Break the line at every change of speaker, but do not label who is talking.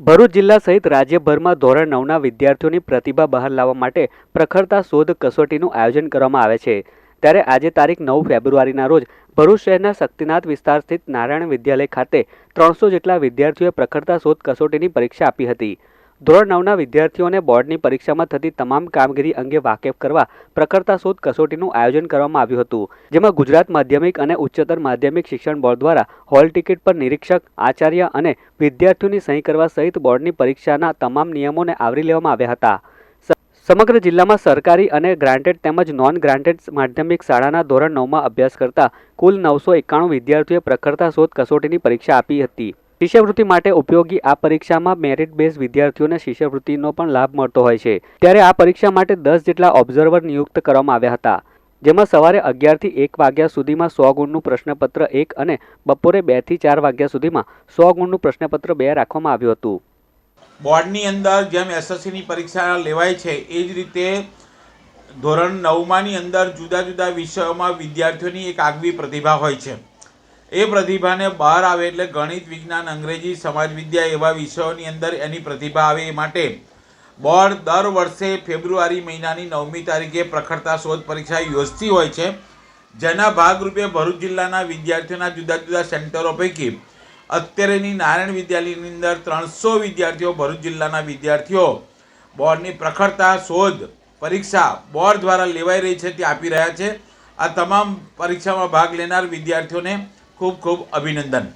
ભરૂચ જિલ્લા સહિત રાજ્યભરમાં ધોરણ 9ના વિદ્યાર્થીઓની પ્રતિભા બહાર લાવવા માટે પ્રખરતા શોધ કસોટીનું આયોજન કરવામાં આવે છે। ત્યારે આજે તારીખ 9 ફેબ્રુઆરીના રોજ ભરૂચ શહેરના શક્તિનાથ વિસ્તાર સ્થિત નારાયણ વિદ્યાલય ખાતે 300 જેટલા વિદ્યાર્થીઓએ પ્રખરતા શોધ કસોટીની પરીક્ષા આપી હતી। ધોરણ 9ના વિદ્યાર્થીઓને બોર્ડની પરીક્ષામાં થતી તમામ કામગીરી અંગે વાકેફ કરવા પ્રખરતા શોધ કસોટીનું આયોજન કરવામાં આવ્યું હતું, જેમાં ગુજરાત માધ્યમિક અને ઉચ્ચતર માધ્યમિક શિક્ષણ બોર્ડ દ્વારા હોલ ટિકિટ પર નિરીક્ષક, આચાર્ય અને વિદ્યાર્થીઓની સહી કરવા સહિત બોર્ડની પરીક્ષાના તમામ નિયમોને આવરી લેવામાં આવ્યા હતા। સમગ્ર જિલ્લામાં સરકારી અને ગ્રાન્ટેડ તેમજ નોન ગ્રાન્ટેડ માધ્યમિક શાળાના ધોરણ 9માં અભ્યાસ કરતા કુલ 991 વિદ્યાર્થીઓએ પ્રખરતા શોધ કસોટીની પરીક્ષા આપી હતી। શિષ્યવૃત્તિ માટે ઉપયોગી આ પરીક્ષામાં મેરિટ બેઝ વિદ્યાર્થીઓને શિષ્યવૃત્તિનો પણ લાભ મળતો હોય છે। ત્યારે આ પરીક્ષા માટે 10 જેટલા ઓબ્ઝર્વર નિયુક્ત કરવામાં આવ્યા હતા, જેમાં સવારે 11 થી 1 વાગ્યા સુધીમાં 100 ગુણનું પ્રશ્નપત્ર 1 અને બપોરે 2 થી 4 વાગ્યા સુધીમાં 100 ગુણનું પ્રશ્નપત્ર 2 રાખવામાં આવ્યું હતું।
બોર્ડની અંદર જેમ એસએસસીની પરીક્ષા લેવાય છે એ જ રીતે ધોરણ 9માની અંદર જુદા જુદા વિષયોમાં વિદ્યાર્થીઓની એક આગવી પ્રતિભા હોય છે। એ પ્રતિભાને બહાર આવે એટલે ગણિત, વિજ્ઞાન, અંગ્રેજી, સમાજ વિદ્યા એવા વિષયોની અંદર એની પ્રતિભા આવે એ માટે બોર્ડ દર વર્ષે ફેબ્રુઆરી મહિનાની 9મી તારીખે પ્રખરતા શોધ પરીક્ષા યોજતી હોય છે, જેના ભાગરૂપે ભરૂચ જિલ્લાના વિદ્યાર્થીઓના જુદા જુદા સેન્ટરો પૈકી અત્યારેની નારાયણ વિદ્યાલયની અંદર 300 વિદ્યાર્થીઓ, ભરૂચ જિલ્લાના વિદ્યાર્થીઓ બોર્ડની પ્રખરતા શોધ પરીક્ષા બોર્ડ દ્વારા લેવાઈ રહી છે તે આપી રહ્યા છે। આ તમામ પરીક્ષામાં ભાગ લેનાર વિદ્યાર્થીઓને ખૂબ ખૂબ અભિનંદન।